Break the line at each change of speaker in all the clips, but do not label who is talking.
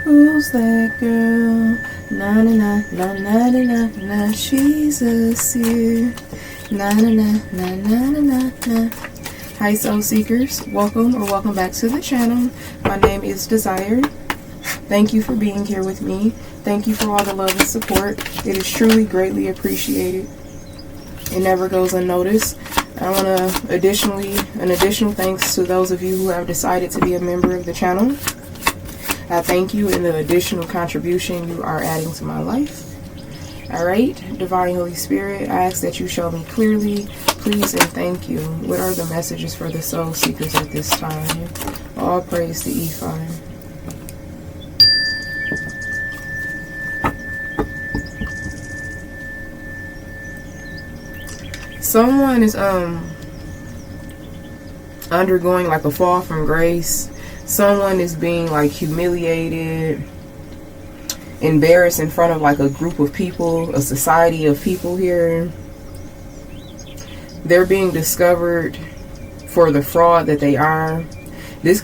Who's that girl? Na na na na na na na na. She's a seer. Na na na na na na na na. Hi soul seekers, welcome or welcome back to the channel. My name is Desire. Thank you for being here with me. Thank you for all the love and support. It is truly greatly appreciated. It never goes unnoticed. I want to an additional thanks to those of you who have decided to be a member of the channel. I thank you in the additional contribution you are adding to my life. Alright, Divine Holy Spirit, I ask that you show me clearly, please and thank you. What are the messages for the soul seekers at this time? All praise to E5. Someone is undergoing like a fall from grace. Someone is being like humiliated, embarrassed in front of like a group of people, a society of people here. They're being discovered for the fraud that they are.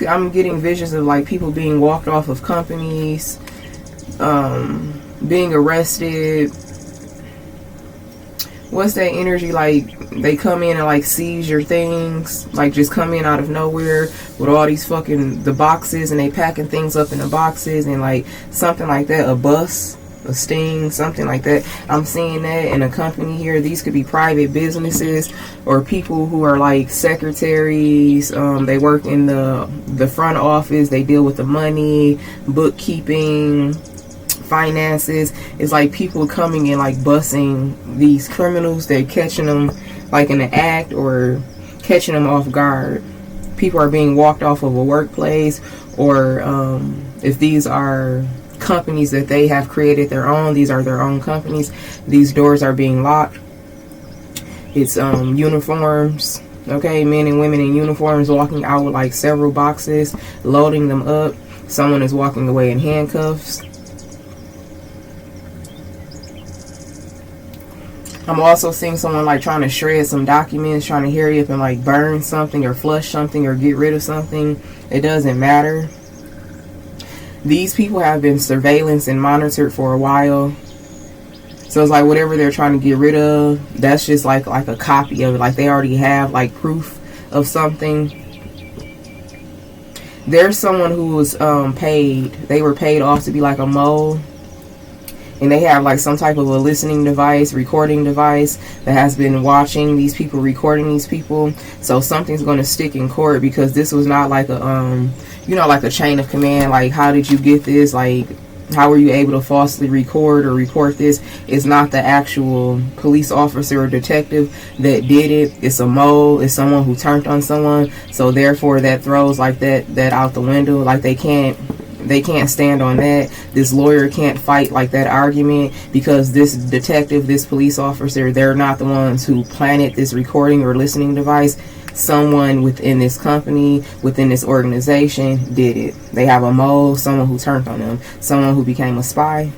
I'm getting visions of like people being walked off of companies, being arrested. What's that energy like? They come in and like seize your things, like just come in out of nowhere with all these fucking the boxes, and they packing things up in the boxes and like something like that. A bus, a sting, something like that. I'm seeing that in a company here. These could be private businesses or people who are like secretaries. They work in the front office. They deal with the money, bookkeeping, finances. It's like people coming and like busing these criminals. They're catching them like in an act or catching them off guard. People are being walked off of a workplace, or if these are companies that they have created their own, these are their own companies, these doors are being locked. It's uniforms, okay, men and women in uniforms walking out with like several boxes, loading them up. Someone is walking away in handcuffs. I'm also seeing someone like trying to shred some documents, trying to hurry up and like burn something or flush something or get rid of something. It doesn't matter. These people have been surveillanced and monitored for a while. So it's like whatever they're trying to get rid of, that's just like a copy of it. Like they already have like proof of something. There's someone who was paid. They were paid off to be like a mole. And they have like some type of a listening device, recording device that has been watching these people, recording these people. So something's going to stick in court, because this was not like a, you know, like a chain of command. Like, how did you get this? Like, how were you able to falsely record or report this? It's not the actual police officer or detective that did it. It's a mole. It's someone who turned on someone. So therefore that throws like that out the window. Like they can't stand on that. This lawyer can't fight like that argument, because this detective, this police officer, they're not the ones who planted this recording or listening device. Someone within this company, within this organization did it. They have a mole, someone who turned on them, someone who became a spy.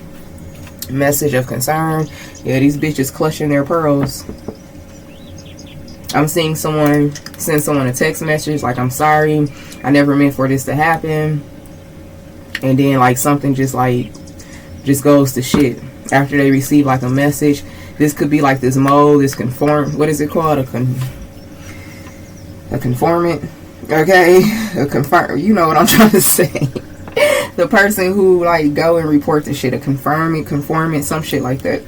Message of concern. Yeah, these bitches clutching their pearls. I'm seeing someone send someone a text message like, I'm sorry, I never meant for this to happen. And then like something just goes to shit after they receive like a message. This could be like this mole, this what is it called? A conformant. Okay, you know what I'm trying to say. The person who like go and report the shit, a conformant, some shit like that.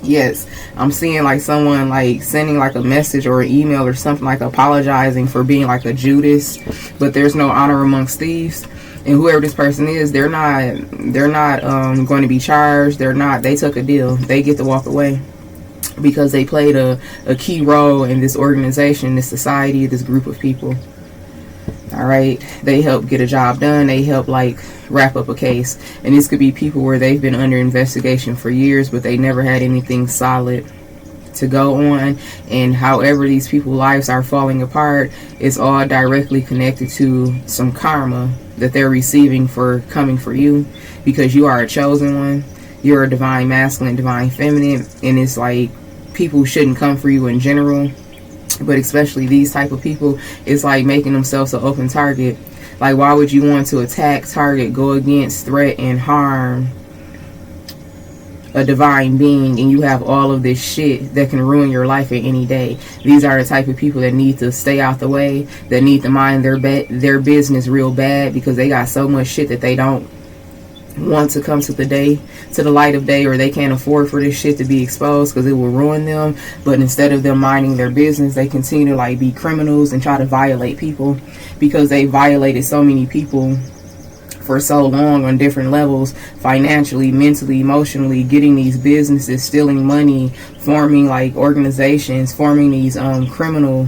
Yes, I'm seeing like someone like sending like a message or an email or something, like apologizing for being like a Judas, but there's no honor amongst thieves. And whoever this person is, they're not going to be charged. They took a deal. They get to walk away because they played a key role in this organization, this society, this group of people. All right, they help get a job done. They help like wrap up a case. And this could be people where they've been under investigation for years, but they never had anything solid to go on. And however these people's lives are falling apart, it's all directly connected to some karma that they're receiving for coming for you, because you are a chosen one. You're a divine masculine, divine feminine, and it's like people shouldn't come for you in general, but especially these type of people, it's like making themselves an open target. Like, why would you want to attack, target, go against, threat, and harm a divine being, and you have all of this shit that can ruin your life at any day? These are the type of people that need to stay out the way, that need to mind their business real bad, because they got so much shit that they don't want to come to the light of day, or they can't afford for this shit to be exposed because it will ruin them. But instead of them minding their business, they continue to like be criminals and try to violate people, because they violated so many people for so long on different levels, financially, mentally, emotionally, getting these businesses, stealing money, forming like organizations, forming these criminal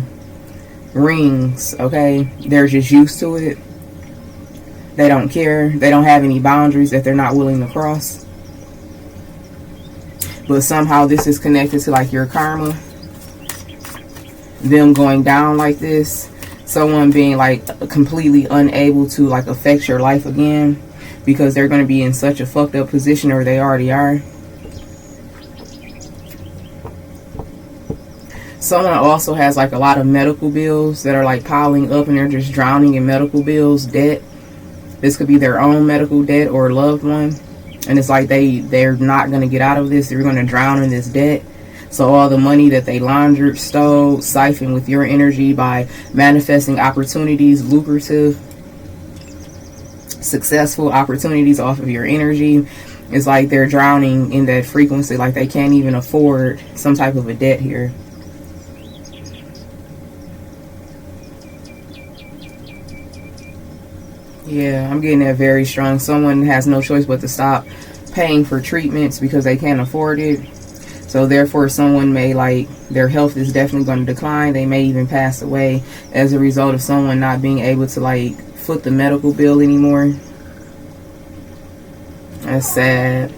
rings. Okay, they're just used to it. They don't care. They don't have any boundaries that they're not willing to cross. But somehow this is connected to like your karma, them going down like this, someone being like completely unable to like affect your life again, because they're going to be in such a fucked up position, or they already are. Someone also has like a lot of medical bills that are like piling up, and they're just drowning in medical bills, debt. This could be their own medical debt or a loved one. And it's like they're not going to get out of this. They're going to drown in this debt. So all the money that they laundered, stole, siphoned with your energy by manifesting opportunities, lucrative, successful opportunities off of your energy, it's like they're drowning in that frequency. Like they can't even afford some type of a debt here. Yeah, I'm getting that very strong. Someone has no choice but to stop paying for treatments because they can't afford it. So therefore, someone may like, their health is definitely going to decline. They may even pass away as a result of someone not being able to like foot the medical bill anymore. That's sad.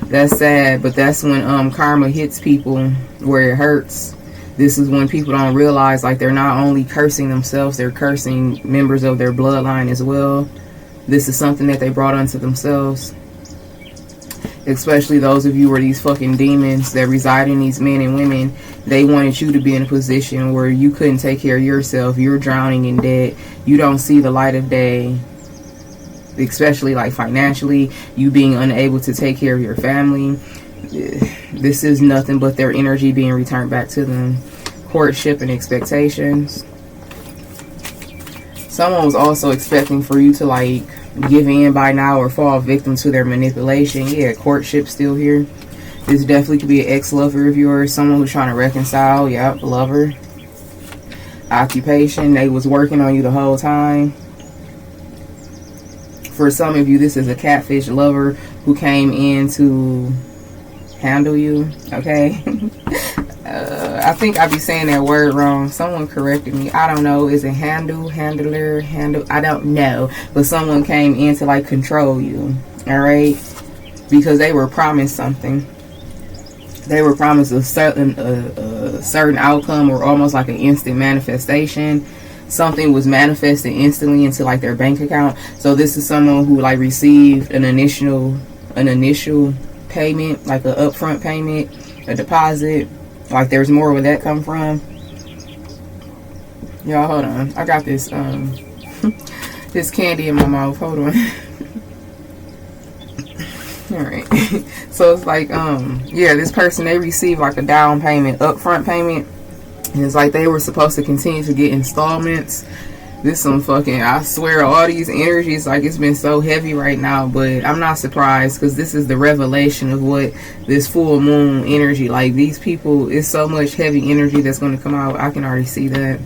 That's sad. But that's when karma hits people where it hurts. This is when people don't realize like they're not only cursing themselves, they're cursing members of their bloodline as well. This is something that they brought onto themselves. Especially those of you where these fucking demons that reside in these men and women, they wanted you to be in a position where you couldn't take care of yourself. You're drowning in debt. You don't see the light of day. Especially like financially, you being unable to take care of your family. This is nothing but their energy being returned back to them. Courtship and expectations. Someone was also expecting for you to like give in by now or fall victim to their manipulation. Yeah, courtship still here. This definitely could be an ex-lover of yours. Someone who's trying to reconcile. Yep, lover. Occupation. They was working on you the whole time. For some of you, this is a catfish lover who came in to handle you. Okay. I think I be saying that word wrong. Someone corrected me. I don't know. Is it handle, handler, handle? I don't know. But someone came in to like control you. All right. Because they were promised something. They were promised a certain outcome, or almost like an instant manifestation. Something was manifested instantly into like their bank account. So this is someone who like received an initial payment, like an upfront payment, a deposit. Like there's more where that come from. Y'all, hold on. I got this this candy in my mouth. Hold on. Alright. So it's like yeah, this person, they received like a down payment, upfront payment. And it's like they were supposed to continue to get installments. This some fucking, I swear, all these energies, like it's been so heavy right now. But I'm not surprised, because this is the revelation of what this full moon energy, like these people, it's so much heavy energy that's going to come out. I can already see that.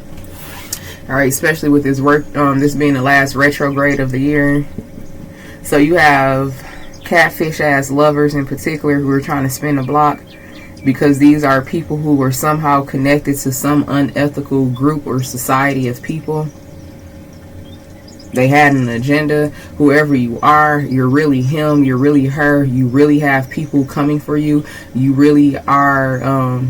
Alright, especially with this work, this being the last retrograde of the year. So you have catfish ass lovers in particular who are trying to spin the block, because these are people who were somehow connected to some unethical group or society of people. They had an agenda. Whoever you are, you're really him, you're really her. You really have people coming for you. You really are,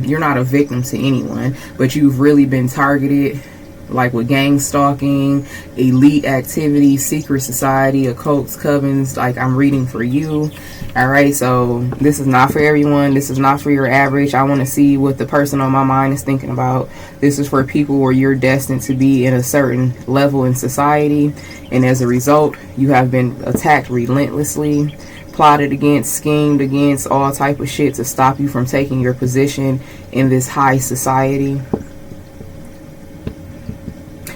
you're not a victim to anyone, but you've really been targeted like with gang stalking, elite activity, secret society, occults, covens. Like, I'm reading for you. Alright, so this is not for everyone. This is not for your average. I want to see what the person on my mind is thinking about. This is for people where you're destined to be in a certain level in society, and as a result, you have been attacked relentlessly, plotted against, schemed against, all type of shit to stop you from taking your position in this high society.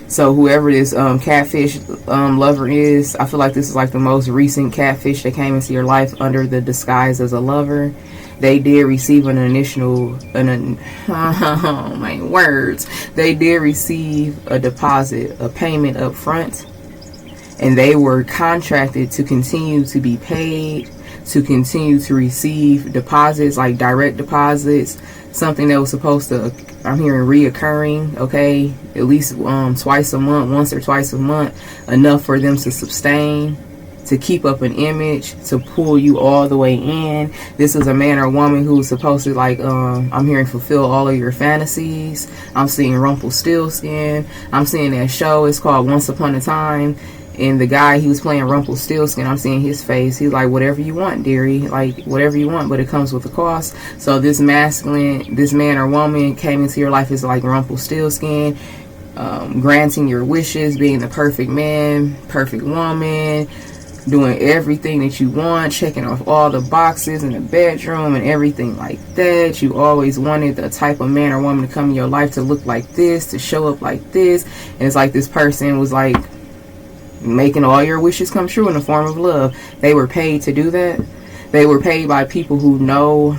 So whoever this catfish lover is, I feel like this is like the most recent catfish that came into your life under the disguise as a lover. They did receive an initial, oh my words, they did receive a deposit, a payment up front, and they were contracted to continue to be paid, to continue to receive deposits, like direct deposits, something that was supposed to, I'm hearing reoccurring, okay, at least twice a month, once or twice a month, enough for them to sustain, to keep up an image, to pull you all the way in. This is a man or woman who's supposed to, like, I'm hearing fulfill all of your fantasies. I'm seeing Rumpelstiltskin. I'm seeing that show. It's called Once Upon a Time. And the guy, he was playing Rumpelstiltskin. I'm seeing his face. He's like, whatever you want, dearie. Like, whatever you want, but it comes with a cost. So this masculine, this man or woman came into your life as like Rumpelstiltskin, granting your wishes, being the perfect man, perfect woman, doing everything that you want, checking off all the boxes in the bedroom and everything like that. You always wanted the type of man or woman to come in your life to look like this, to show up like this. And it's like this person was like making all your wishes come true in the form of love. They were paid to do that. They were paid by people who know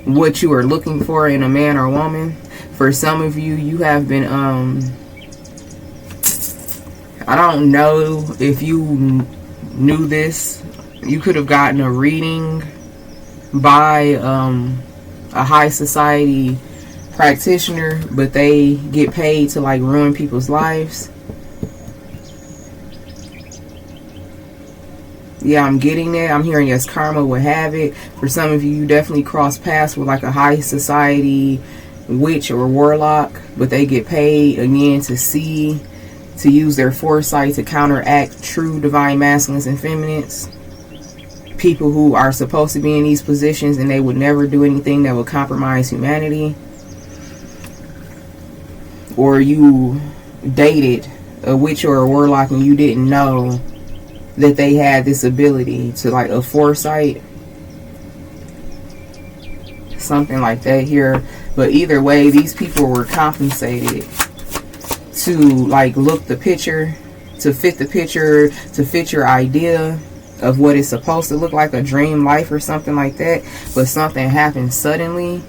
what you are looking for in a man or woman. For some of you, you have been I don't know if you knew this. You could have gotten a reading by a high society practitioner, but they get paid to like ruin people's lives. Yeah, I'm getting that. I'm hearing as karma would have it. For some of you, you definitely cross paths with like a high society witch or warlock, but they get paid again to see, to use their foresight to counteract true divine masculines and feminines. People who are supposed to be in these positions and they would never do anything that would compromise humanity. Or you dated a witch or a warlock and you didn't know that they had this ability to, like, a foresight, something like that here. But either way, these people were compensated to like look the picture, to fit the picture, to fit your idea of what it's supposed to look like, a dream life or something like that. But something happened suddenly.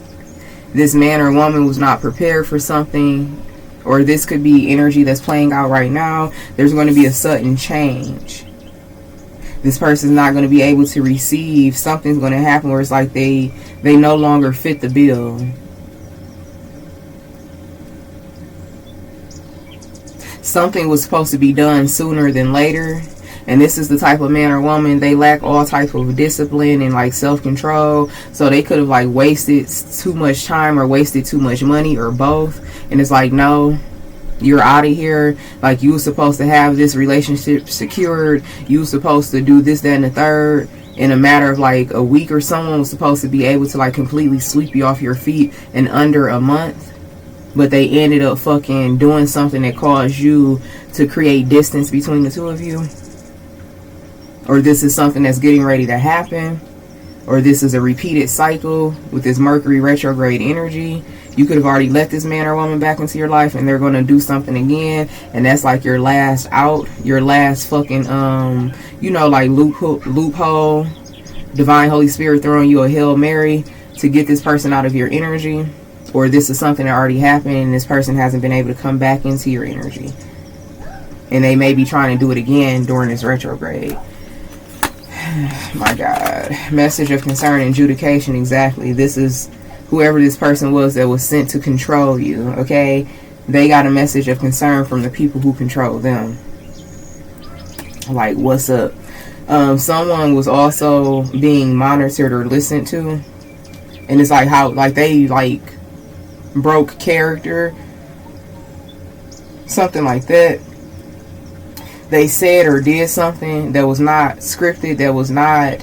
This man or woman was not prepared for something, or this could be energy that's playing out right now. There's going to be a sudden change. This person's not going to be able to receive. Something's going to happen where it's like they no longer fit the bill. Something was supposed to be done sooner than later. And this is the type of man or woman, they lack all type of discipline and like self-control. So they could have like wasted too much time or wasted too much money or both. And it's like, no, you're out of here. Like, you were supposed to have this relationship secured. You were supposed to do this, that, and the third in a matter of like a week, or someone was supposed to be able to like completely sweep you off your feet in under a month. But they ended up fucking doing something that caused you to create distance between the two of you. Or this is something that's getting ready to happen. Or this is a repeated cycle with this Mercury retrograde energy. You could have already let this man or woman back into your life and they're going to do something again. And that's like your last out. Your last fucking, you know, like loophole. Divine Holy Spirit throwing you a Hail Mary to get this person out of your energy. Or this is something that already happened and this person hasn't been able to come back into your energy. And they may be trying to do it again during this retrograde. My God. Message of concern and adjudication. Exactly. This is whoever this person was that was sent to control you. Okay. They got a message of concern from the people who control them. Like, what's up? Someone was also being monitored or listened to. And it's like how, like, they like broke character something like that. They said or did something that was not scripted, that was not,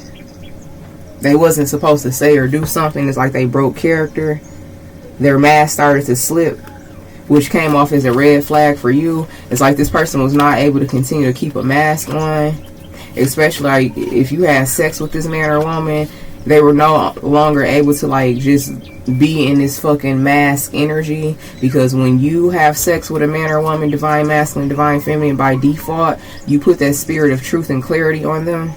they wasn't supposed to say or do something. It's like they broke character. Their mask started to slip, which came off as a red flag for you. It's like this person was not able to continue to keep a mask on, especially like if you had sex with this man or woman. They were no longer able to like just be in this fucking mask energy, because when you have sex with a man or woman, divine masculine, divine feminine, by default you put that spirit of truth and clarity on them.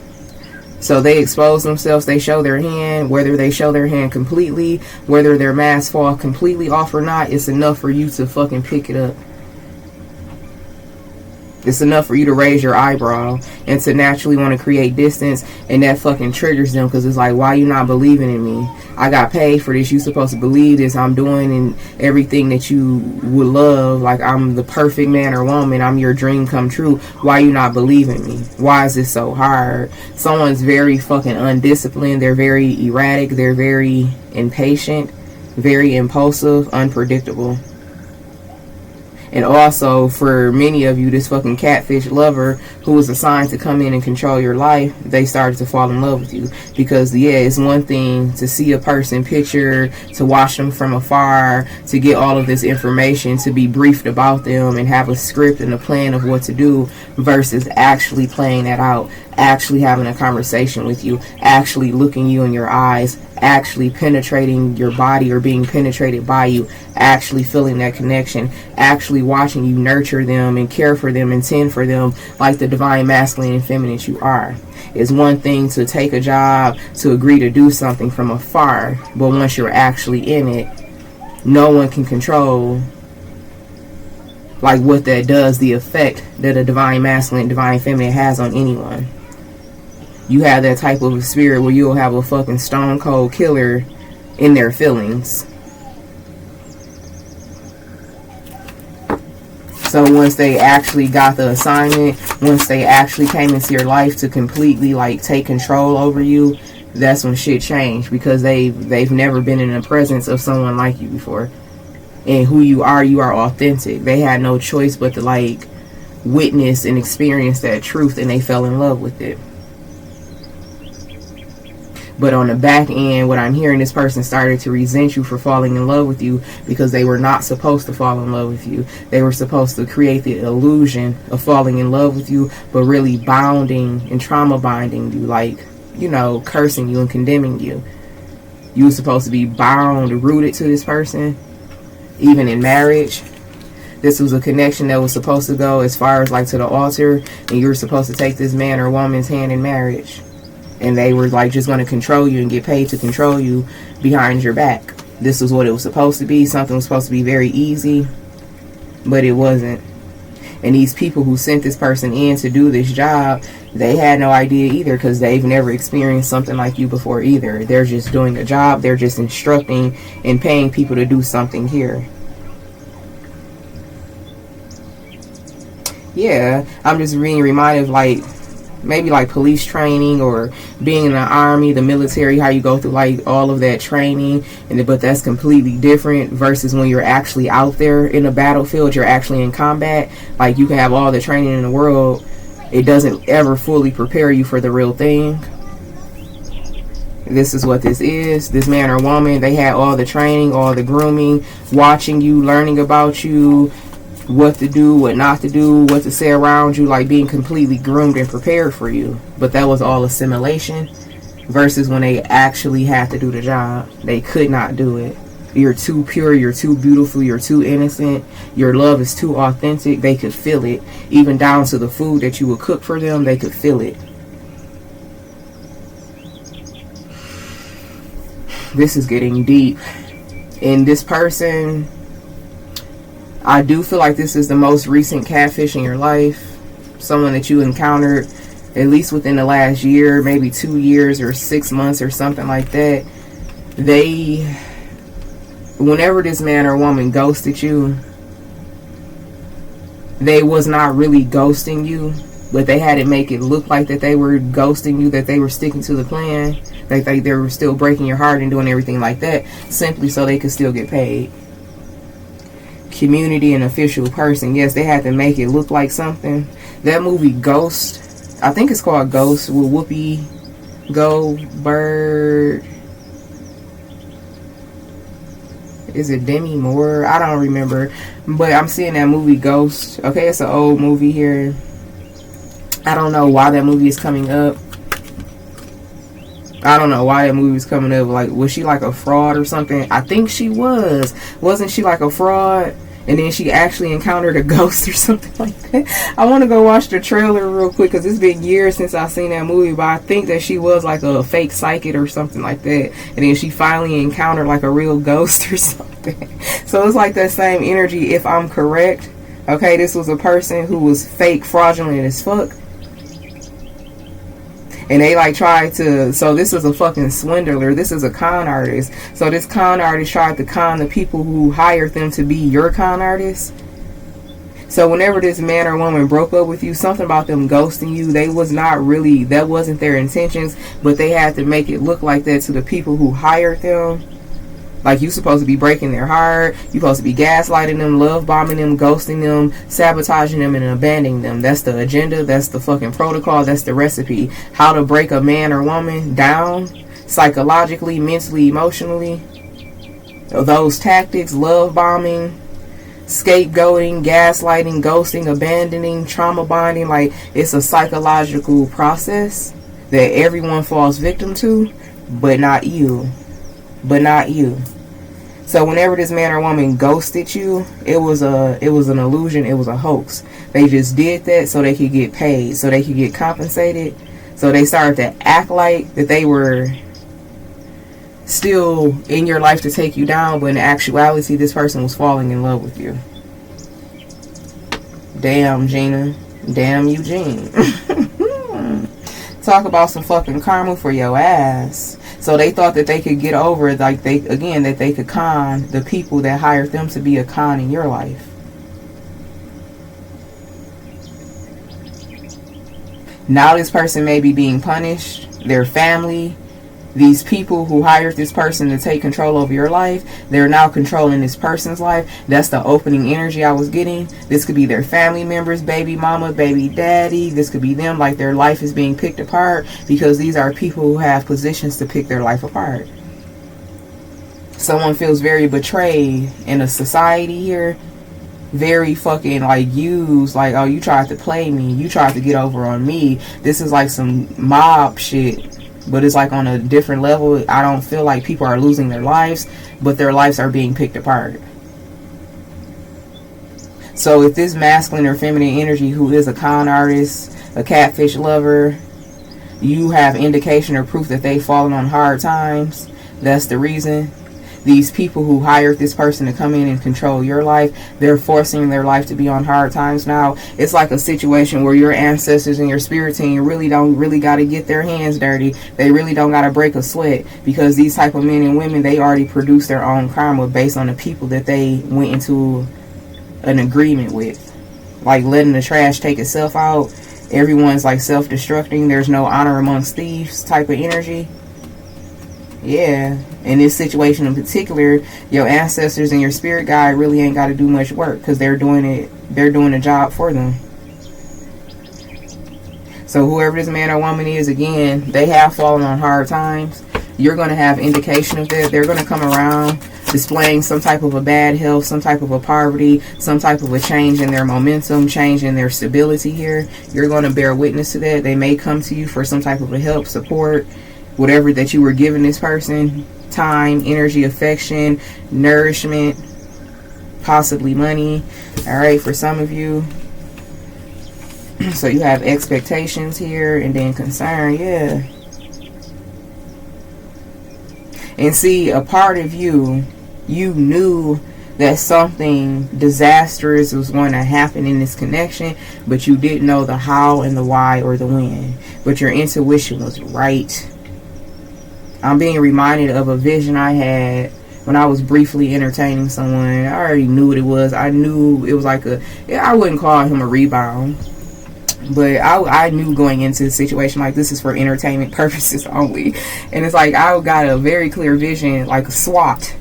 So they expose themselves, they show their hand. Whether they show their hand completely, whether their mask fall completely off or not, it's enough for you to fucking pick it up. It's enough for you to raise your eyebrow and to naturally want to create distance, and that fucking triggers them, because it's like, why you not believing in me? I got paid for this. You supposed to believe this. I'm doing and everything that you would love. Like, I'm the perfect man or woman. I'm your dream come true. Why you not believing me? Why is this so hard? Someone's very fucking undisciplined. They're very erratic. They're very impatient, very impulsive, unpredictable. And also, for many of you, this fucking catfish lover who was assigned to come in and control your life, they started to fall in love with you. Because, yeah, it's one thing to see a person picture, to watch them from afar, to get all of this information, to be briefed about them and have a script and a plan of what to do, versus actually playing that out, actually having a conversation with you, actually looking you in your eyes, actually penetrating your body or being penetrated by you, actually feeling that connection, actually watching you nurture them and care for them and tend for them like the divine masculine and feminine you are. It's one thing to take a job, to agree to do something from afar, but once you're actually in it, no one can control like what that does, the effect that a divine masculine, divine feminine has on anyone. You have that type of spirit where you'll have a fucking stone cold killer in their feelings. So once they actually got the assignment, once they actually came into your life to completely like take control over you, that's when shit changed, because they've never been in the presence of someone like you before. And who you are authentic. They had no choice but to like witness and experience that truth, and they fell in love with it. But on the back end, what I'm hearing, this person started to resent you for falling in love with you, because they were not supposed to fall in love with you. They were supposed to create the illusion of falling in love with you, but really bounding and trauma binding you, like, you know, cursing you and condemning you. You were supposed to be bound, rooted to this person, even in marriage. This was a connection that was supposed to go as far as like to the altar, and you were supposed to take this man or woman's hand in marriage. And they were like just going to control you and get paid to control you behind your back. This was what it was supposed to be. Something was supposed to be very easy, but it wasn't. And these people who sent this person in to do this job, they had no idea either, because they've never experienced something like you before either. They're just doing a job. They're just instructing and paying people to do something here. Yeah, I'm just being reminded of like maybe like police training, or being in the army, the military, how you go through like all of that training, and but that's completely different versus when you're actually out there in the battlefield, you're actually in combat. Like, you can have all the training in the world, it doesn't ever fully prepare you for the real thing. This is what this is. This man or woman, they had all the training, all the grooming, watching you, learning about you, what to do, what not to do, what to say around you, like being completely groomed and prepared for you. But that was all assimilation, versus when they actually had to do the job, they could not do it. You're too pure, you're too beautiful, you're too innocent, your love is too authentic. They could feel it. Even down to the food that you would cook for them, they could feel it. This is getting deep. And this person, I do feel like this is the most recent catfish in your life. Someone that you encountered at least within the last year, maybe 2 years or 6 months or something like that. Whenever this man or woman ghosted you, they was not really ghosting you, but they had to make it look like that they were ghosting you, that they were sticking to the plan, that they were still breaking your heart and doing everything like that, simply so they could still get paid. community and official person. Yes, they had to make it look like something. That movie Ghost, I think it's called Ghost, with Whoopi Goldberg. Is it Demi Moore? I don't remember. But I'm seeing that movie Ghost. Okay, it's an old movie here. I don't know why that movie is coming up. I don't know why that movie was coming up. Like, was she like a fraud or something? I think she was. Wasn't she like a fraud? And then she actually encountered a ghost or something like that. I want to go watch the trailer real quick because it's been years since I've seen that movie. But I think that she was like a fake psychic or something like that. And then she finally encountered like a real ghost or something. So it's like that same energy, if I'm correct. Okay, this was a person who was fake, fraudulent as fuck. And they like tried to, so this is a fucking swindler. This is a con artist. So this con artist tried to con the people who hired them to be your con artist. So whenever this man or woman broke up with you, something about them ghosting you, they was not really, that wasn't their intentions, but they had to make it look like that to the people who hired them. Like, you supposed to be breaking their heart. You supposed to be gaslighting them, love bombing them, ghosting them, sabotaging them, and abandoning them. That's the agenda. That's the fucking protocol. That's the recipe. How to break a man or woman down psychologically, mentally, emotionally. Those tactics, love bombing, scapegoating, gaslighting, ghosting, abandoning, trauma bonding. Like, it's a psychological process that everyone falls victim to, but not you. But not you. So whenever this man or woman ghosted you, it was an illusion, it was a hoax. They just did that so they could get paid, so they could get compensated. So they started to act like that they were still in your life to take you down, but in actuality this person was falling in love with you. Damn, Gina. Damn, Eugene. Talk about some fucking karma for your ass. So they thought that they could get over, like that they could con the people that hired them to be a con in your life. Now this person may be being punished. Their family, these people who hired this person to take control over your life, they're now controlling this person's life. That's the opening energy I was getting. This could be their family members, baby mama, baby daddy. This could be them, like their life is being picked apart because these are people who have positions to pick their life apart. Someone feels very betrayed in a society here. Very fucking like used, like, oh, you tried to play me, you tried to get over on me. This is like some mob shit. But it's like on a different level. I don't feel like people are losing their lives, but their lives are being picked apart. So if this masculine or feminine energy who is a con artist, a catfish lover, you have indication or proof that they've fallen on hard times, that's the reason. These people who hired this person to come in and control your life, they're forcing their life to be on hard times now. It's like a situation where your ancestors and your spirit team really don't got to get their hands dirty. They really don't got to break a sweat, because these type of men and women, they already produce their own karma based on the people that they went into an agreement with. Like letting the trash take itself out. Everyone's like self-destructing. There's no honor amongst thieves type of energy. Yeah, in this situation in particular, your ancestors and your spirit guide really ain't got to do much work, because they're doing the job for them. So whoever this man or woman is, again, they have fallen on hard times. You're going to have indication of that. They're going to come around displaying some type of a bad health, some type of a poverty, some type of a change in their momentum, change in their stability here. You're going to bear witness to that. They may come to you for some type of a help, support, whatever that you were giving this person, time, energy, affection, nourishment, possibly money. All right, for some of you. So you have expectations here, and then concern, yeah. And see, a part of you, you knew that something disastrous was going to happen in this connection, but you didn't know the how and the why or the when. But your intuition was right. I'm being reminded of a vision I had when I was briefly entertaining someone. I already knew what it was. I knew it was like I wouldn't call him a rebound, but I knew going into the situation, like, this is for entertainment purposes only. And it's like I got a very clear vision, like a SWAT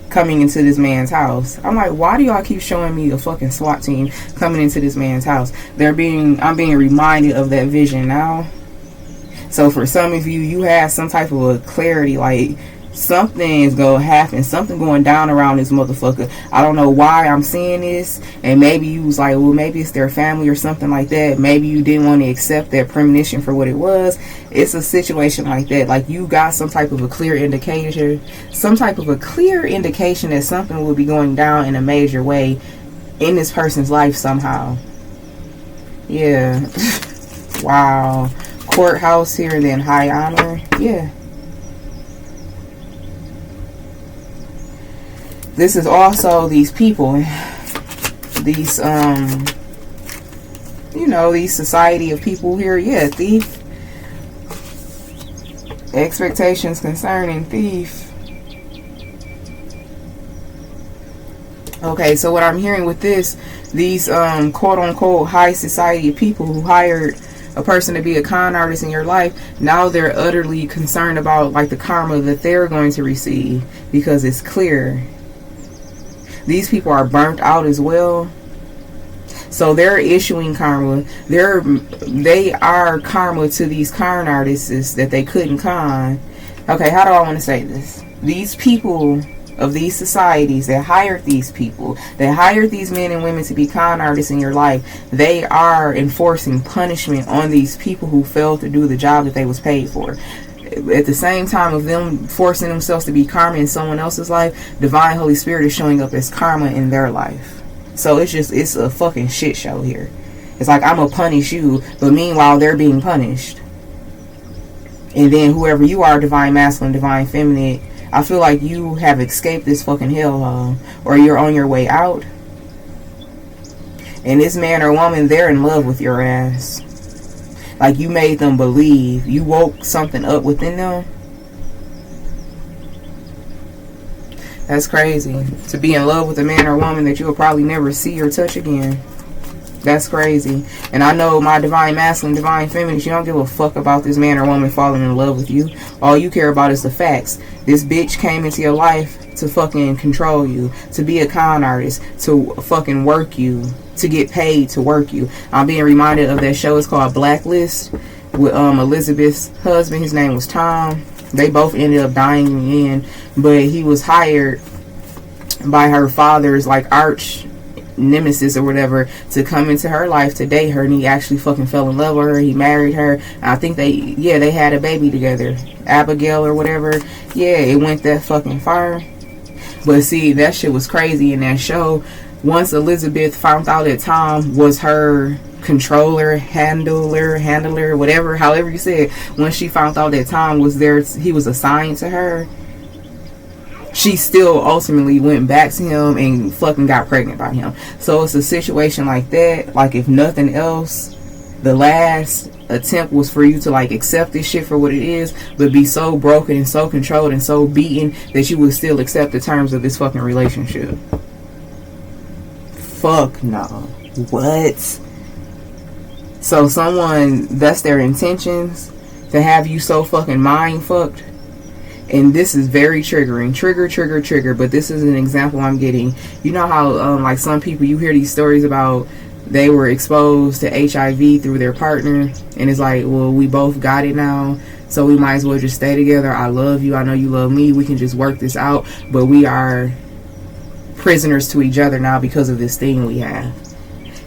coming into this man's house. I'm like, why do y'all keep showing me a fucking SWAT team coming into this man's house? I'm being reminded of that vision now. So for some of you, you have some type of a clarity, like something is gonna happen, something going down around this motherfucker. I don't know why I'm seeing this, and maybe you was like, well, maybe it's their family or something like that. Maybe you didn't want to accept that premonition for what it was. It's a situation like that. Like you got some type of a clear indication, that something will be going down in a major way in this person's life somehow. Yeah. Wow. Courthouse here, and then high honor. Yeah. This is also these people, these these society of people here. Yeah, thief. Expectations concerning thief. Okay, so what I'm hearing with this, these quote unquote high society of people who hired a person to be a con artist in your life, now they're utterly concerned about like the karma that they're going to receive, because it's clear these people are burnt out as well. So they're issuing karma. They are karma to these con artists that they couldn't con. Okay, how do I want to say this? These people of these societies that hired these people, that hired these men and women to be con artists in your life, they are enforcing punishment on these people who failed to do the job that they was paid for. At the same time of them forcing themselves to be karma in someone else's life, Divine Holy Spirit is showing up as karma in their life. So it's a fucking shit show here. It's like, I'm gonna punish you, but meanwhile they're being punished. And then whoever you are, divine masculine, divine feminine, I feel like you have escaped this fucking hellhole, or you're on your way out. And this man or woman, they're in love with your ass. Like you made them believe. You woke something up within them. That's crazy. To be in love with a man or woman that you will probably never see or touch again. That's crazy. And I know my divine masculine, divine feminine, you don't give a fuck about this man or woman falling in love with you. All you care about is the facts. This bitch came into your life to fucking control you, to be a con artist, to fucking work you, to get paid to work you. I'm being reminded of that show. It's called Blacklist with Elizabeth's husband. His name was Tom. They both ended up dying in the end, but he was hired by her father's like arch nemesis or whatever to come into her life to date her, and he actually fucking fell in love with her. He married her. I think they had a baby together, Abigail or whatever. Yeah, it went that fucking far. But see, that shit was crazy in that show. Once Elizabeth found out that Tom was her controller, handler, whatever, however you say it, once she found out that Tom was there, he was assigned to her, she still ultimately went back to him and fucking got pregnant by him. So it's a situation like that. Like, if nothing else, the last attempt was for you to like accept this shit for what it is, but be so broken and so controlled and so beaten that you would still accept the terms of this fucking relationship. Fuck no. What? So someone, that's their intentions, to have you so fucking mind fucked. And this is very triggering. Trigger. But this is an example I'm getting. You know how like some people, you hear these stories about they were exposed to HIV through their partner, and it's like, well, we both got it now, so we might as well just stay together. I love you, I know you love me, we can just work this out, but we are prisoners to each other now because of this thing we have.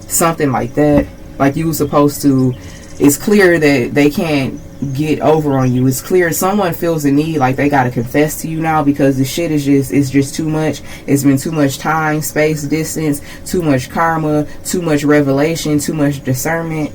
Something like that. Like, you were supposed to, it's clear that they can't get over on you. It's clear someone feels the need like they gotta confess to you now, because the shit is just too much. It's been too much time, space, distance, too much karma, too much revelation, too much discernment.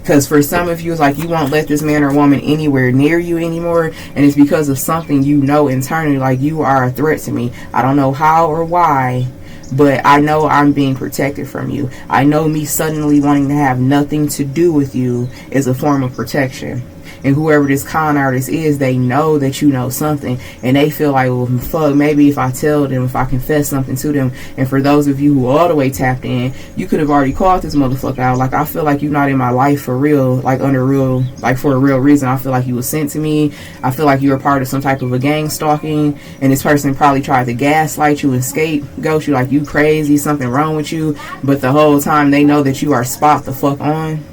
Because for some of you, it's like you won't let this man or woman anywhere near you anymore, and it's because of something you know internally, like, you are a threat to me. I don't know how or why, but I know I'm being protected from you. I know me suddenly wanting to have nothing to do with you is a form of protection. And whoever this con artist is, they know that you know something, and they feel like, well, fuck, maybe if I tell them, if I confess something to them. And for those of you who are all the way tapped in, you could have already called this motherfucker out. Like, I feel like you're not in my life for real, like under real, like for a real reason. I feel like you were sent to me. I feel like you were part of some type of a gang stalking, and this person probably tried to gaslight you and scapegoat you like you crazy, something wrong with you, but the whole time they know that you are spot the fuck on.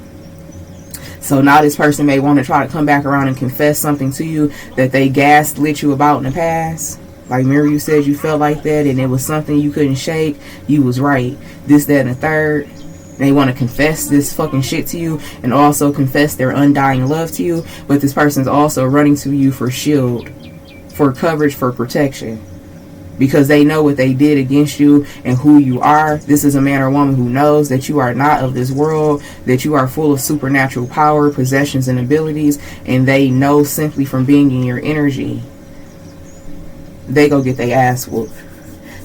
So now this person may want to try to come back around and confess something to you that they gaslit you about in the past. Like, remember you said you felt like that and it was something you couldn't shake? You was right. This, that, and the third. They want to confess this fucking shit to you and also confess their undying love to you. But this person's also running to you for shield, for coverage, for protection. Because they know what they did against you and who you are. This is a man or woman who knows that you are not of this world, that you are full of supernatural power, possessions, and abilities, and they know simply from being in your energy, they go get their ass whooped.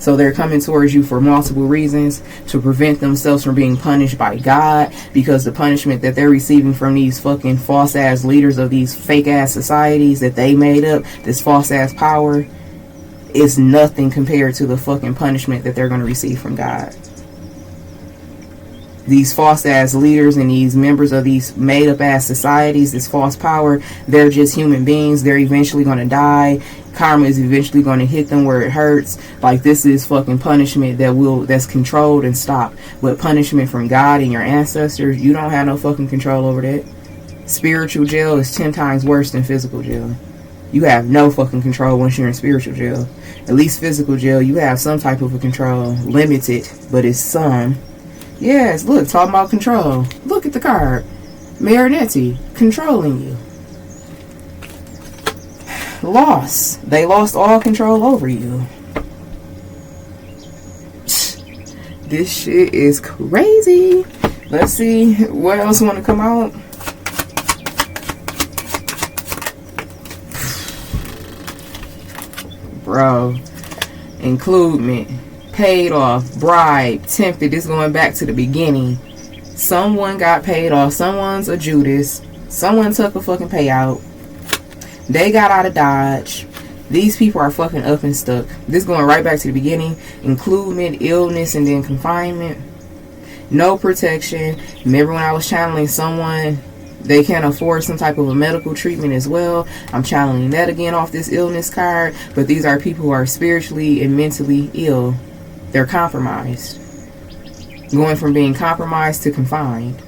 So they're coming towards you for multiple reasons, to prevent themselves from being punished by God, because the punishment that they're receiving from these fucking false ass leaders of these fake ass societies that they made up, this false ass power, is nothing compared to the fucking punishment that they're going to receive from God. These false ass leaders and these members of these made up ass societies, this false power, they're just human beings. They're eventually going to die. Karma is eventually going to hit them where it hurts. Like, this is fucking punishment that's controlled and stopped. But punishment from God and your ancestors, you don't have no fucking control over that. Spiritual jail is 10 times worse than physical jail. You have no fucking control once you're in spiritual jail. At least physical jail, you have some type of a control. Limited, but it's some. Yes, look, talking about control. Look at the card. Marinetti, controlling you. Loss. They lost all control over you. This shit is crazy. Let's see what else want to come out. Bro, includement, paid off, bribe, tempted. This going back to the beginning. Someone got paid off. Someone's a Judas. Someone took a fucking payout. They got out of Dodge. These people are fucking up and stuck. This going right back to the beginning. Includement, illness, and then confinement. No protection. Remember when I was channeling someone, they can't afford some type of a medical treatment as well. I'm channeling that again off this illness card. But these are people who are spiritually and mentally ill. They're compromised. Going from being compromised to confined.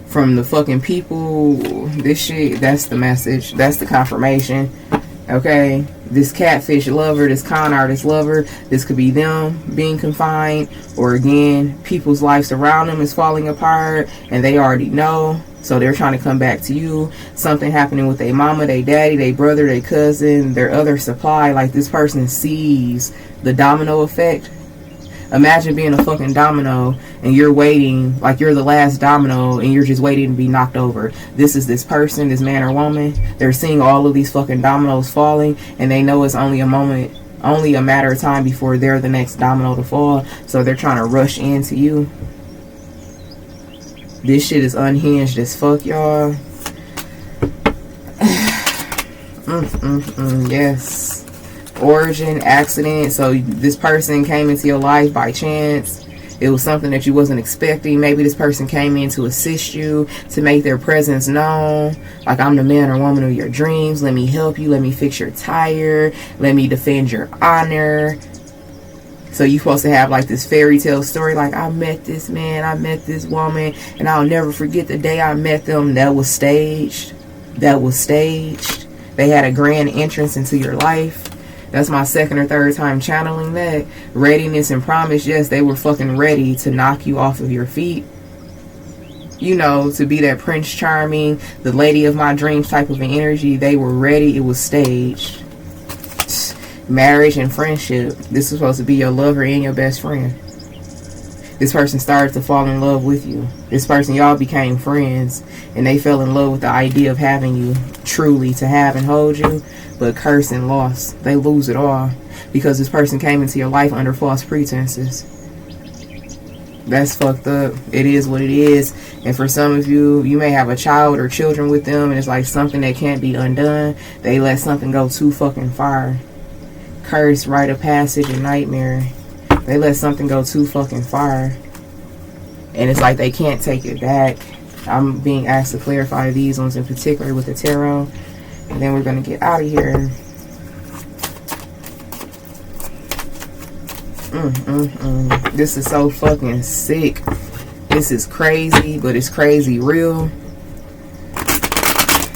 From the fucking people, this shit, that's the message. That's the confirmation. Okay? This catfish lover, this con artist lover, this could be them being confined, or again, people's lives around them is falling apart and they already know, so they're trying to come back to you. Something happening with their mama, their daddy, their brother, their cousin, their other supply. Like, this person sees the domino effect. Imagine being a fucking domino and you're waiting, like you're the last domino and you're just waiting to be knocked over. This is this person, this man or woman. They're seeing all of these fucking dominoes falling and they know it's only a moment, only a matter of time before they're the next domino to fall. So they're trying to rush into you. This shit is unhinged as fuck, y'all. Yes. Origin, accident. So this person came into your life by chance. It was something that you wasn't expecting. Maybe this person came in to assist you, to make their presence known. Like, I'm the man or woman of your dreams. Let me help you. Let me fix your tire. Let me defend your honor. So you're supposed to have like this fairy tale story. Like, I met this man, I met this woman, and I'll never forget the day I met them. That was staged. That was staged. They had a grand entrance into your life. That's my second or third time channeling that. Readiness and promise. Yes, they were fucking ready to knock you off of your feet. You know, to be that Prince Charming, the lady of my dreams type of an energy. They were ready. It was staged. Marriage and friendship. This is supposed to be your lover and your best friend. This person started to fall in love with you. This person, y'all became friends. And they fell in love with the idea of having you. Truly to have and hold you. But curse and loss, they lose it all because this person came into your life under false pretenses. That's fucked up. It is what it is. And for some of you, you may have a child or children with them, and it's like something that can't be undone. They let something go too fucking far. Curse, rite of passage, and nightmare. They let something go too fucking far. And it's like they can't take it back. I'm being asked to clarify these ones in particular with the tarot. And then we're going to get out of here. This is so fucking sick. This is crazy, but it's crazy real.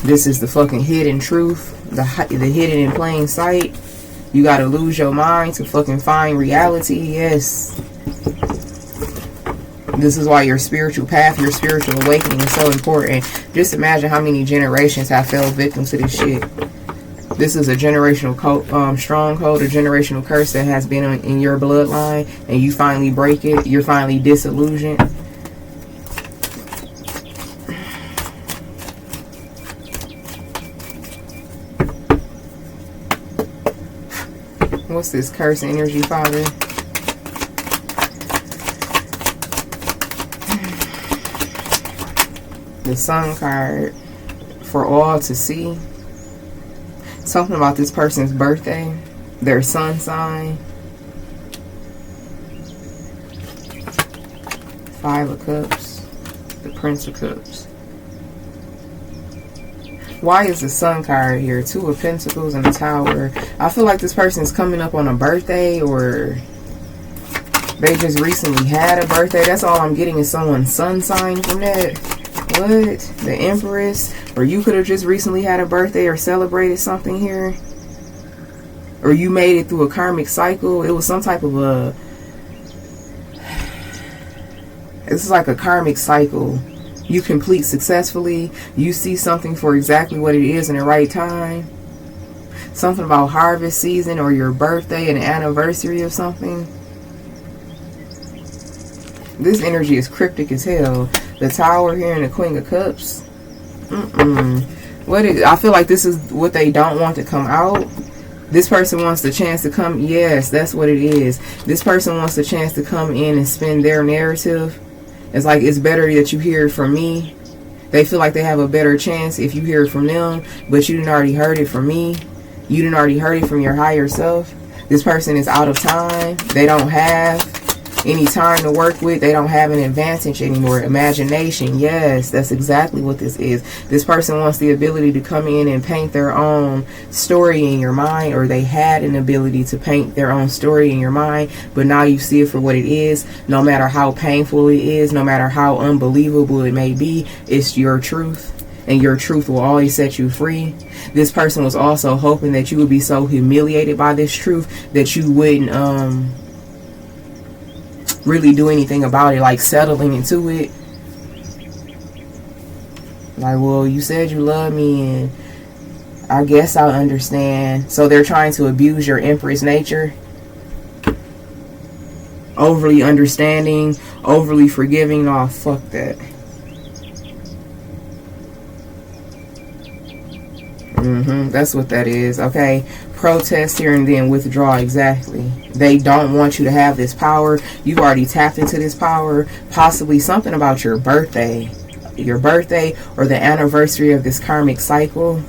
This is the fucking hidden truth. The hidden in plain sight. You gotta lose your mind to fucking find reality. Yes. This is why your spiritual path, your spiritual awakening is so important. Just imagine how many generations have fell victim to this shit. This is a generational stronghold, a generational curse that has been in your bloodline, and you finally break it. You're finally disillusioned. What's this curse energy, Father? The Sun card for all to see. Something about this person's birthday, their sun sign. 5 of Cups, the Prince of Cups. Why is the Sun card here? 2 of Pentacles and the Tower. I feel like this person is coming up on a birthday, or they just recently had a birthday. That's all I'm getting is someone's sun sign from that. What? The Empress? Or you could have just recently had a birthday or celebrated something here. Or you made it through a karmic cycle. It was some type of a... This is like a karmic cycle. You complete successfully. You see something for exactly what it is in the right time. Something about harvest season or your birthday, an anniversary of something. This energy is cryptic as hell. The Tower here and the Queen of Cups. I feel like this is what they don't want to come out. This person wants the chance to come. Yes, that's what it is. This person wants the chance to come in and spin their narrative. It's like, it's better that you hear it from me. They feel like they have a better chance if you hear it from them, but you didn't already heard it from me. You didn't already heard it from your higher self. This person is out of time. They don't have any time to work with. They don't have an advantage anymore. Imagination. Yes, that's exactly what this is. This person wants the ability to come in and paint their own story in your mind, or they had an ability to paint their own story in your mind, but now you see it for what it is. No matter how painful it is, no matter how unbelievable it may be, it's your truth, and your truth will always set you free. This person was also hoping that you would be so humiliated by this truth that you wouldn't really do anything about it, like settling into it. Like, well, you said you love me, and I guess I'll understand. So they're trying to abuse your Empress nature. Overly understanding, overly forgiving. Oh, fuck that. That's what that is. Okay, protest here and then withdraw. Exactly. They don't want you to have this power. You've already tapped into this power. Possibly something about your birthday or the anniversary of this karmic cycle.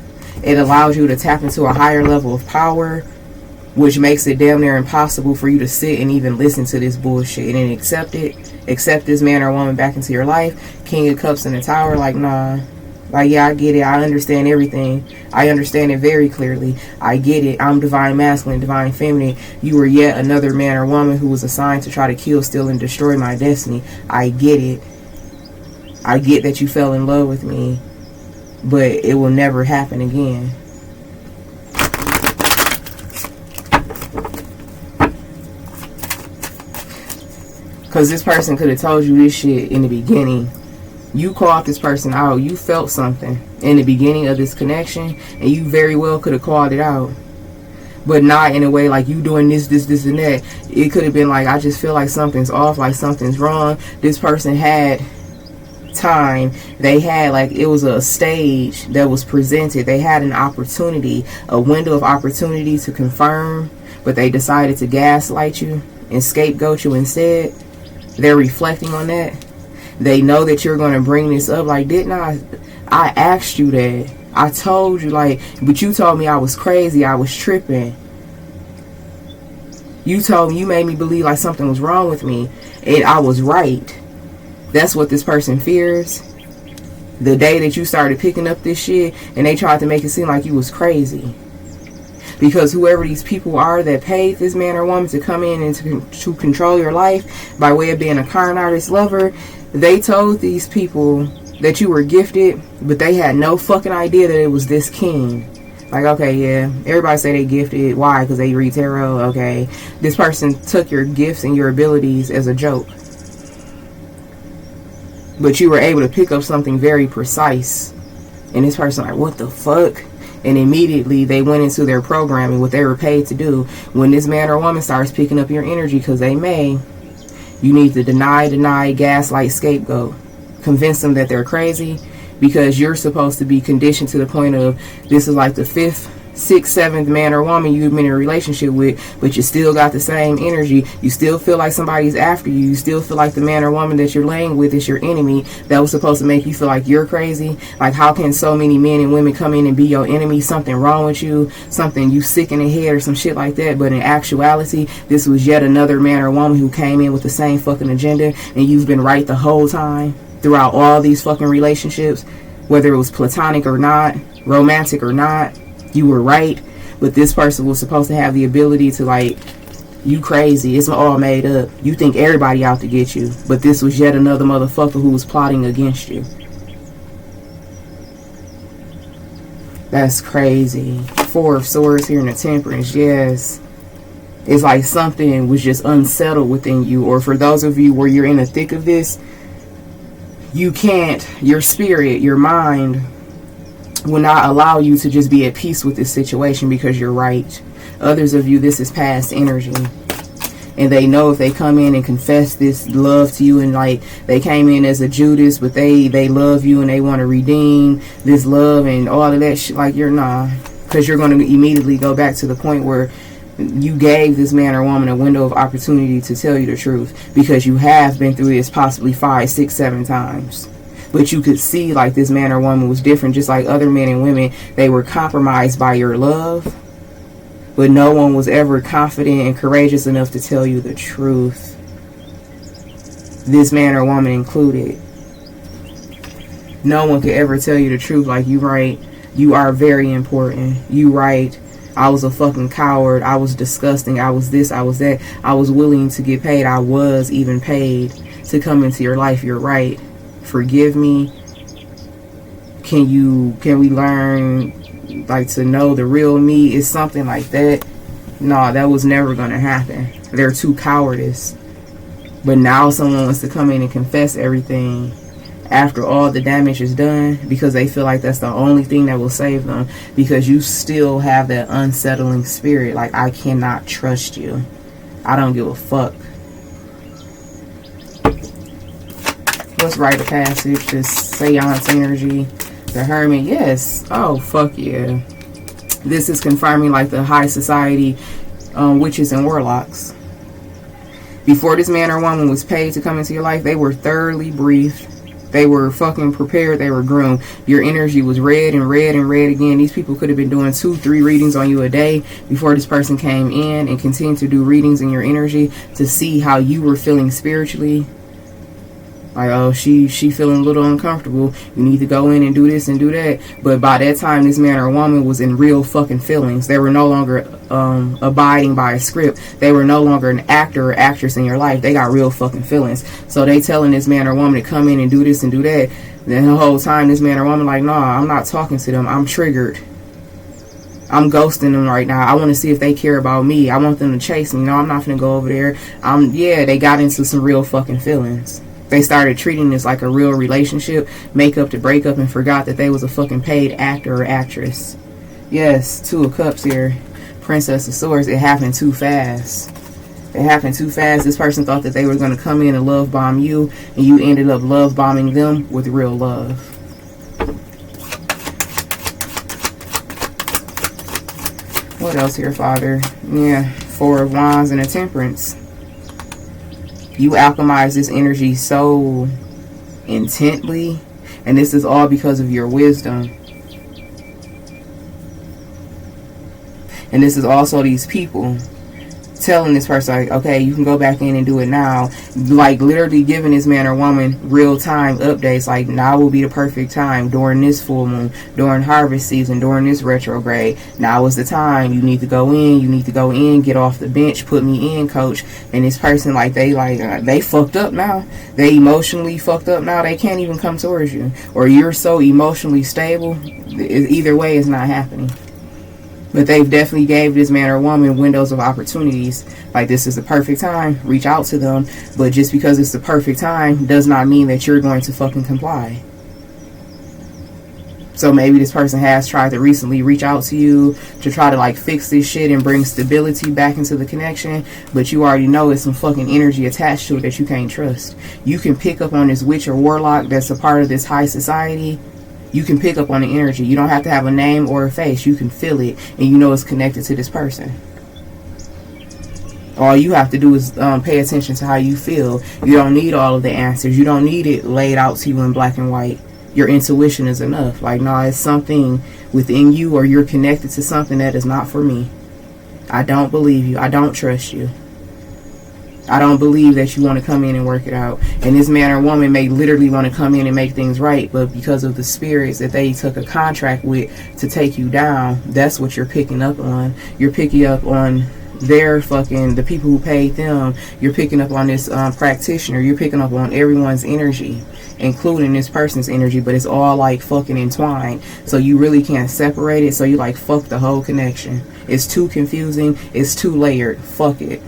It allows you to tap into a higher level of power, which makes it damn near impossible for you to sit and even listen to this bullshit and accept it. Accept this man or woman back into your life. King of Cups in the Tower. Like, nah. Like, yeah, I get it. I understand everything. I understand it very clearly. I get it. I'm divine masculine, divine feminine. You were yet another man or woman who was assigned to try to kill, steal, and destroy my destiny. I get it. I get that you fell in love with me, but it will never happen again. Because this person could have told you this shit in the beginning. You called this person out. You felt something in the beginning of this connection, and you very well could have called it out. But not in a way like you doing this, and that. It could have been like, I just feel like something's off, like something's wrong. This person had time. They had, like, it was a stage that was presented. They had an opportunity, a window of opportunity to confirm, but they decided to gaslight you and scapegoat you instead. They're reflecting on that. They know that you're going to bring this up. Like, didn't I asked you that. I told you, like, but you told me I was crazy. I was tripping. You told me, you made me believe like something was wrong with me. And I was right. That's what this person fears. The day that you started picking up this shit and they tried to make it seem like you was crazy. Because whoever these people are that paid this man or woman to come in and to control your life by way of being a con artist lover, they told these people that you were gifted, but they had no fucking idea that it was this king. Like, okay, yeah, everybody say they gifted. Why? Because they read tarot. Okay, this person took your gifts and your abilities as a joke. But you were able to pick up something very precise. And this person like, what the fuck? And immediately they went into their programming, what they were paid to do. When this man or woman starts picking up your energy, because they may, you need to deny, gaslight, scapegoat. Convince them that they're crazy, because you're supposed to be conditioned to the point of, this is like the 5th, 6th, 7th man or woman you've been in a relationship with, but you still got the same energy. You still feel like somebody's after you. You still feel like the man or woman that you're laying with is your enemy. That was supposed to make you feel like you're crazy. Like, how can so many men and women come in and be your enemy? Something wrong with you, something you sick in the head or some shit like that. But in actuality, this was yet another man or woman who came in with the same fucking agenda, and you've been right the whole time throughout all these fucking relationships, whether it was platonic or not, romantic or not. You were right, but this person was supposed to have the ability to, like, you crazy, it's all made up. You think everybody out to get you, but this was yet another motherfucker who was plotting against you. That's crazy. 4 of Swords here in the Temperance, yes. It's like something was just unsettled within you, or for those of you where you're in the thick of this, you can't, your spirit, your mind will not allow you to just be at peace with this situation because you're right. Others of you, this is past energy. And they know if they come in and confess this love to you, and like they came in as a Judas, but they love you and they want to redeem this love and all of that shit, like, you're not. Because you're going to immediately go back to the point where you gave this man or woman a window of opportunity to tell you the truth, because you have been through this possibly 5, 6, 7 times. But you could see like this man or woman was different, just like other men and women. They were compromised by your love, but no one was ever confident and courageous enough to tell you the truth. This man or woman included. No one could ever tell you the truth. Like, you right, you are very important. You right, I was a fucking coward. I was disgusting. I was this, I was that. I was willing to get paid. I was even paid to come into your life. You're right. Forgive me. Can we learn, like, to know the real me? Is something like that. No, that was never gonna happen. They're too cowardice. But now someone wants to come in and confess everything after all the damage is done, because they feel like that's the only thing that will save them, because you still have that unsettling spirit. Like, I cannot trust you. I don't give a fuck. Let's write a passage. This seance energy. The Hermit. Yes. Oh, fuck yeah. This is confirming like the high society witches and warlocks. Before this man or woman was paid to come into your life, they were thoroughly briefed. They were fucking prepared. They were groomed. Your energy was read and read and read again. These people could have been doing 2, 3 readings on you a day before this person came in, and continued to do readings in your energy to see how you were feeling spiritually. Like, oh, she feeling a little uncomfortable. You need to go in and do this and do that. But by that time, this man or woman was in real fucking feelings. They were no longer abiding by a script. They were no longer an actor or actress in your life. They got real fucking feelings. So they telling this man or woman to come in and do this and do that. Then the whole time, this man or woman like, nah, I'm not talking to them. I'm triggered. I'm ghosting them right now. I want to see if they care about me. I want them to chase me. No, I'm not going to go over there. Yeah, they got into some real fucking feelings. They started treating this like a real relationship, make up to break up, and forgot that they was a fucking paid actor or actress. Yes, 2 of Cups here. Princess of Swords. It happened too fast. It happened too fast. This person thought that they were going to come in and love bomb you, and you ended up love bombing them with real love. What else here, Father? Yeah, 4 of Wands and a Temperance. You alchemize this energy so intently, and this is all because of your wisdom. And this is also these people telling this person, like, okay, you can go back in and do it now. Like, literally giving this man or woman real-time updates. Like, now will be the perfect time during this full moon, during harvest season, during this retrograde. Now is the time. You need to go in. You need to go in. Get off the bench. Put me in, coach. And this person, like, they fucked up now. They emotionally fucked up now. They can't even come towards you. Or you're so emotionally stable. Either way, it's not happening. But they've definitely gave this man or woman windows of opportunities. Like, this is the perfect time. Reach out to them. But just because it's the perfect time does not mean that you're going to fucking comply. So maybe this person has tried to recently reach out to you to try to, like, fix this shit and bring stability back into the connection. But you already know it's some fucking energy attached to it that you can't trust. You can pick up on this witch or warlock that's a part of this high society. You can pick up on the energy. You don't have to have a name or a face. You can feel it, and you know it's connected to this person. All you have to do is pay attention to how you feel. You don't need all of the answers. You don't need it laid out to you in black and white. Your intuition is enough. Like, no, it's something within you, or you're connected to something that is not for me. I don't believe you. I don't trust you. I don't believe that you want to come in and work it out. And this man or woman may literally want to come in and make things right, but because of the spirits that they took a contract with to take you down, that's what you're picking up on. You're picking up on their fucking, the people who paid them. You're picking up on this practitioner. You're picking up on everyone's energy, including this person's energy, but it's all like fucking entwined. So you really can't separate it. So you like fuck the whole connection. It's too confusing. It's too layered. Fuck it.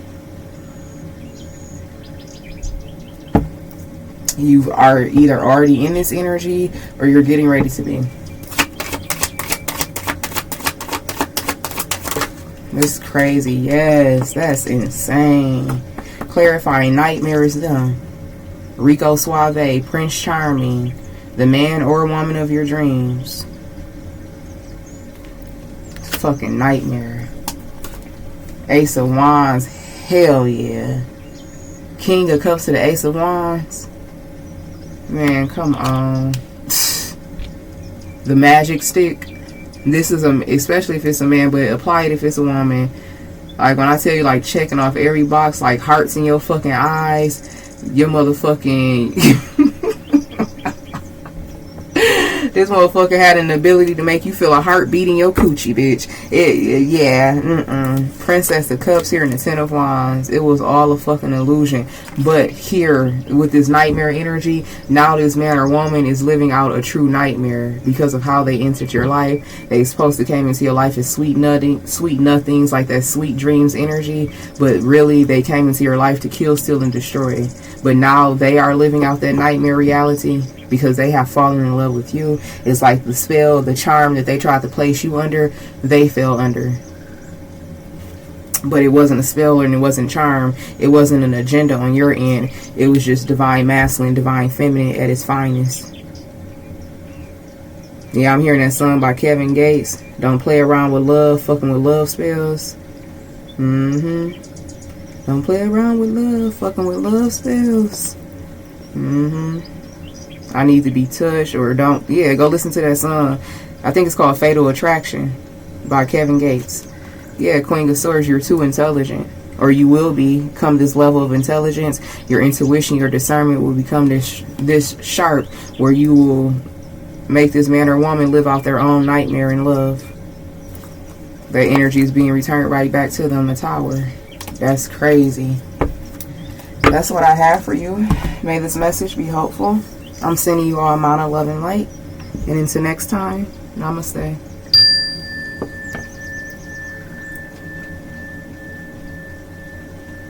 You are either already in this energy or you're getting ready to be. This is crazy. Yes, that's insane. Clarifying nightmares them. Rico Suave, Prince Charming, the man or woman of your dreams. Fucking nightmare. Ace of Wands, hell yeah. King of Cups to the Ace of Wands. Man, come on. The magic stick. This is especially if it's a man, but apply it if it's a woman. Like, when I tell you, like, checking off every box, like hearts in your fucking eyes, your motherfucking this motherfucker had an ability to make you feel a heartbeat in your coochie, bitch. Princess of Cups here in the Ten of Wands. It was all a fucking illusion. But here, with this nightmare energy, now this man or woman is living out a true nightmare because of how they entered your life. They supposed to came into your life as sweet nothings, like that sweet dreams energy. But really, they came into your life to kill, steal, and destroy. But now they are living out that nightmare reality because they have fallen in love with you. It's like the spell, the charm that they tried to place you under, they fell under. But it wasn't a spell and it wasn't charm. It wasn't an agenda on your end. It was just divine masculine, divine feminine at its finest. Yeah, I'm hearing that song by Kevin Gates. Don't play around with love, fucking with love spells. Don't play around with love, fucking with love spells. I need to be touched, or don't. Yeah, go listen to that song. I think it's called Fatal Attraction by Kevin Gates. Yeah, Queen of Swords, you're too intelligent. Or you will become this level of intelligence. Your intuition, your discernment will become this sharp, where you will make this man or woman live out their own nightmare in love. Their energy is being returned right back to them, the Tower. That's crazy. That's what I have for you. May this message be helpful. I'm sending you all amount of love and light. And until next time, namaste.